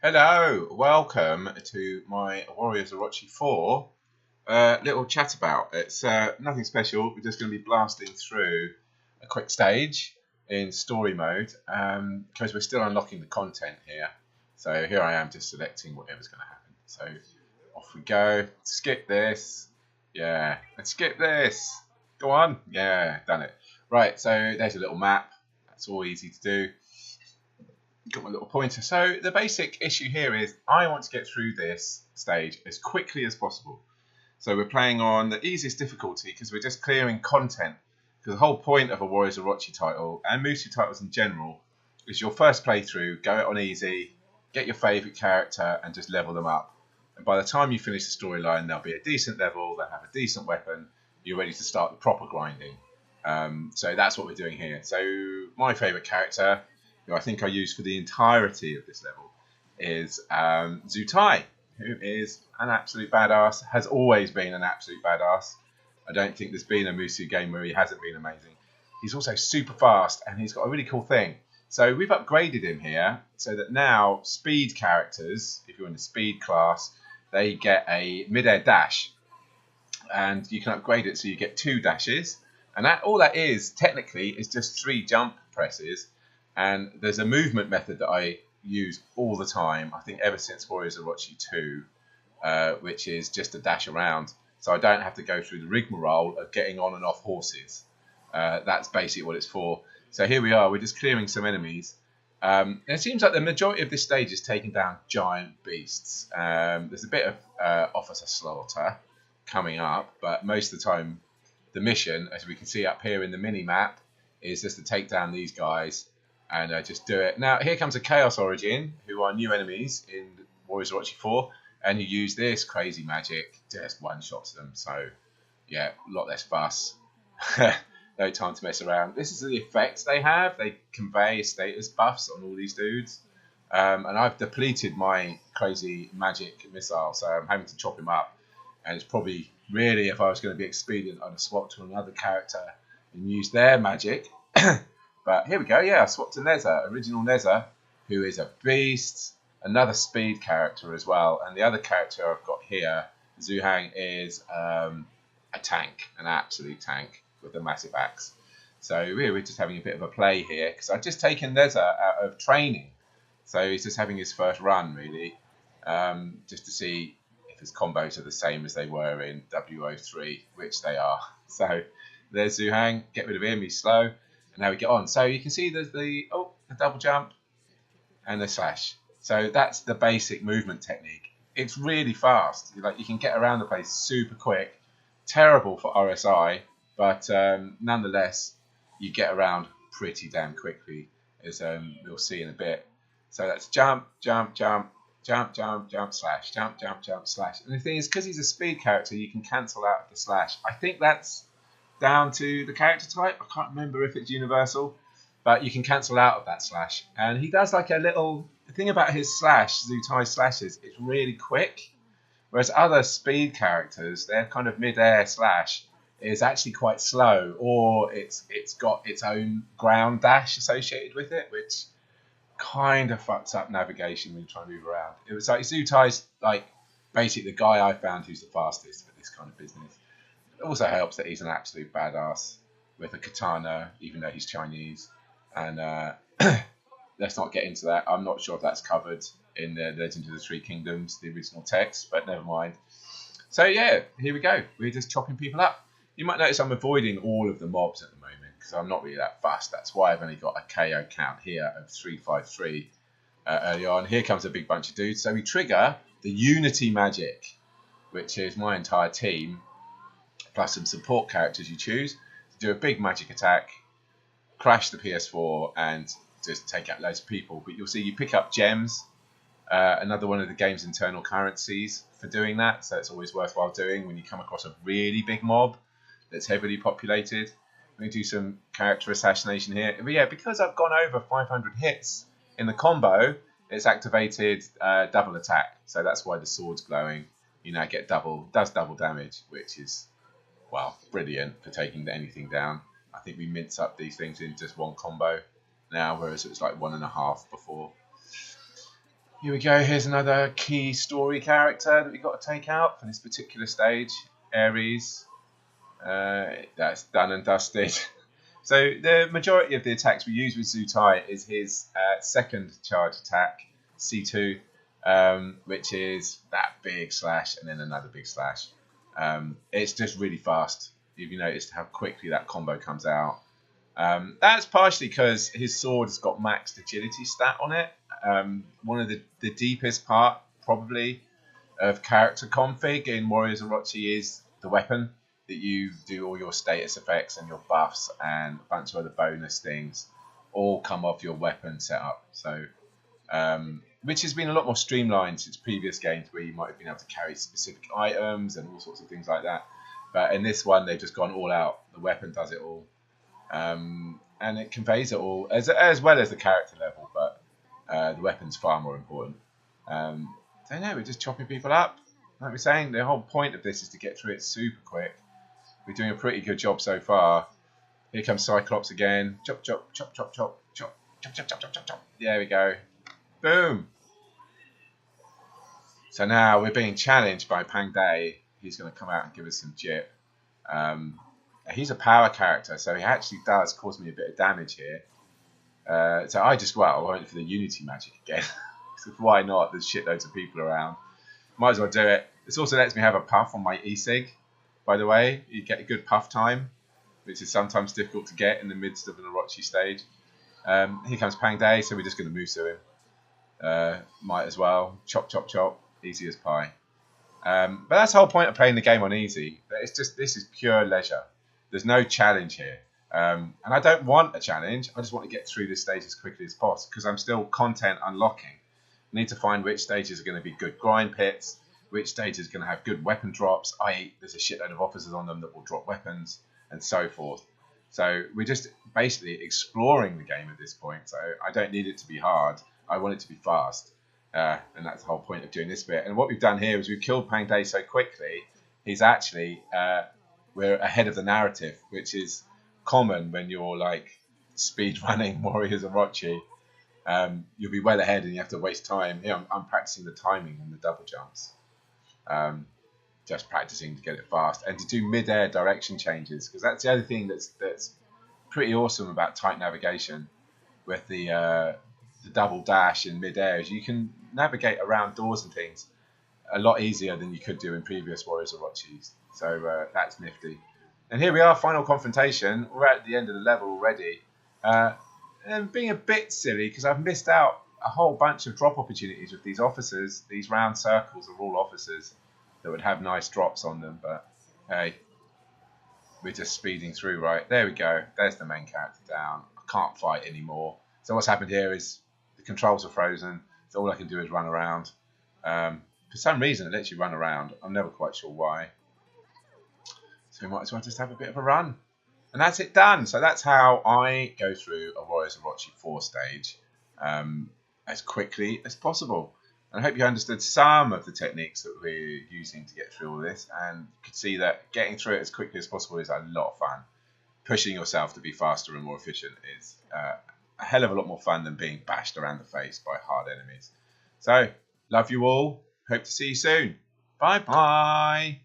Hello, welcome to my Warriors Orochi 4 little chat about. It's nothing special, we're just going to be blasting through a quick stage in story mode because we're still unlocking the content here. So here I am just selecting whatever's going to happen. So off we go, skip this, yeah, and skip this, go on, yeah, done it. Right, so there's a little map, that's all easy to do. Got my little pointer. So the basic issue here is I want to get through this stage as quickly as possible. So we're playing on the easiest difficulty because we're just clearing content. Because the whole point of a Warriors Orochi title and Musu titles in general is your first playthrough, go it on easy, get your favourite character and just level them up. And by the time you finish the storyline, they'll be a decent level, they'll have a decent weapon, you're ready to start the proper grinding. So that's what we're doing here. So my favourite character, who I think I use for the entirety of this level, is Zhou Tai, who is an absolute badass, has always been an absolute badass. I don't think there's been a Musu game where he hasn't been amazing. He's also super fast, and he's got a really cool thing. So we've upgraded him here, so that now speed characters, if you're in the speed class, they get a mid-air dash. And you can upgrade it so you get 2 dashes. And all that is, technically, is just 3 jump presses. And there's a movement method that I use all the time, I think ever since Warriors Orochi 2, which is just a dash around. So I don't have to go through the rigmarole of getting on and off horses. That's basically what it's for. So here we are, we're just clearing some enemies. And it seems like the majority of this stage is taking down giant beasts. There's a bit of officer slaughter coming up, but most of the time the mission, as we can see up here in the mini-map, is just to take down these guys and just do it. Now, here comes a Chaos Origin, who are new enemies in Warriors Orochi 4, and you use this crazy magic, just one-shots them. So, yeah, a lot less fuss. No time to mess around. This is the effects they have. They convey status buffs on all these dudes. And I've depleted my crazy magic missile, so I'm having to chop him up. And it's probably, really, if I was going to be expedient, I'd have swapped to another character and used their magic. But here we go, yeah, I swapped to Neza, original Neza, who is a beast, another speed character as well. And the other character I've got here, Zhuhang, is a tank, an absolute tank with a massive axe. So we're just having a bit of a play here, because I've just taken Neza out of training. So he's just having his first run, really, just to see if his combos are the same as they were in W03, which they are. So there's Zhuhang, get rid of him, he's slow. And now we get on. So you can see there's the double jump and the slash. So that's the basic movement technique. It's really fast. You can get around the place super quick. Terrible for RSI, but nonetheless, you get around pretty damn quickly, as we'll see in a bit. So that's jump, jump, jump, jump, jump, jump, slash, jump, jump, jump, slash. And the thing is, because he's a speed character, you can cancel out the slash. I think that's down to the character type. I can't remember if it's universal, but you can cancel out of that slash. And he does like a little, the thing about his slash, Zhou Tai's slashes, it's really quick, whereas other speed characters, their kind of mid-air slash is actually quite slow, or it's got its own ground dash associated with it, which kind of fucks up navigation when you try to move around. It was like Zhou Tai's like basically the guy I found who's the fastest for this kind of business. It also helps that he's an absolute badass with a katana, even though he's Chinese. And let's not get into that. I'm not sure if that's covered in the Legend of the Three Kingdoms, the original text, but never mind. So yeah, here we go. We're just chopping people up. You might notice I'm avoiding all of the mobs at the moment because I'm not really that fast. That's why I've only got a KO count here of 353 early on. Here comes a big bunch of dudes. So we trigger the Unity magic, which is my entire team, plus some support characters you choose, to do a big magic attack, crash the PS4, and just take out loads of people. But you'll see you pick up gems, another one of the game's internal currencies for doing that, so it's always worthwhile doing when you come across a really big mob that's heavily populated. I'm going to do some character assassination here. But yeah, because I've gone over 500 hits in the combo, it's activated double attack, so that's why the sword's glowing. You now get does double damage, which is, well, brilliant for taking anything down. I think we mince up these things in just one combo now, whereas it was like 1.5 before. Here we go. Here's another key story character that we've got to take out for this particular stage. Ares. That's done and dusted. So the majority of the attacks we use with Zhou Tai is his second charge attack, C2, which is that big slash and then another big slash. It's just really fast. If you noticed how quickly that combo comes out. That's partially because his sword has got maxed agility stat on it. One of the deepest part, probably, of character config in Warriors Orochi is the weapon that you do all your status effects and your buffs and a bunch of other bonus things all come off your weapon setup. So, which has been a lot more streamlined since previous games where you might have been able to carry specific items and all sorts of things like that. But in this one, they've just gone all out. The weapon does it all. And it conveys it all as well as the character level, but the weapon's far more important. So no, we're just chopping people up. Like we're saying, the whole point of this is to get through it super quick. We're doing a pretty good job so far. Here comes Cyclops again. Chop, chop, chop, chop, chop, chop, chop, chop, chop, chop, chop, chop. There we go. Boom. So now we're being challenged by Pang Day. He's going to come out and give us some jip. He's a power character, so he actually does cause me a bit of damage here. So I went for the Unity magic again. So why not? There's shitloads of people around. Might as well do it. This also lets me have a puff on my e-cig. By the way, you get a good puff time, which is sometimes difficult to get in the midst of an Orochi stage. Here comes Pang Day, so we're just going to move to him. Might as well. Chop, chop, chop. Easy as pie. But that's the whole point of playing the game on easy. It's just, this is pure leisure. There's no challenge here. And I don't want a challenge. I just want to get through this stage as quickly as possible because I'm still content unlocking. I need to find which stages are going to be good grind pits, which stages are going to have good weapon drops, i.e. there's a shitload of officers on them that will drop weapons, and so forth. So we're just basically exploring the game at this point. So I don't need it to be hard. I want it to be fast. And that's the whole point of doing this bit. And what we've done here is we've killed Pang Day so quickly, he's actually... we're ahead of the narrative, which is common when you're like speed running Warriors Orochi. You'll be well ahead and you have to waste time. Here I'm practicing the timing on the double jumps. Just practicing to get it fast and to do mid-air direction changes, because that's the other thing that's pretty awesome about tight navigation with the double dash in mid-air is you can navigate around doors and things a lot easier than you could do in previous Warriors Orochis. So that's nifty. And here we are, final confrontation. We're at the end of the level already. And being a bit silly because I've missed out a whole bunch of drop opportunities with these officers. These round circles are all officers that would have nice drops on them. But hey, we're just speeding through, right? There we go. There's the main character down. I can't fight anymore. So what's happened here is the controls are frozen. So all I can do is run around. For some reason, it lets you run around. I'm never quite sure why. So we might as well just have a bit of a run. And that's it done. So that's how I go through a Warriors Orochi 4 stage as quickly as possible. And I hope you understood some of the techniques that we're using to get through all this and could see that getting through it as quickly as possible is a lot of fun. Pushing yourself to be faster and more efficient is a hell of a lot more fun than being bashed around the face by hard enemies. So, love you all. Hope to see you soon. Bye-bye.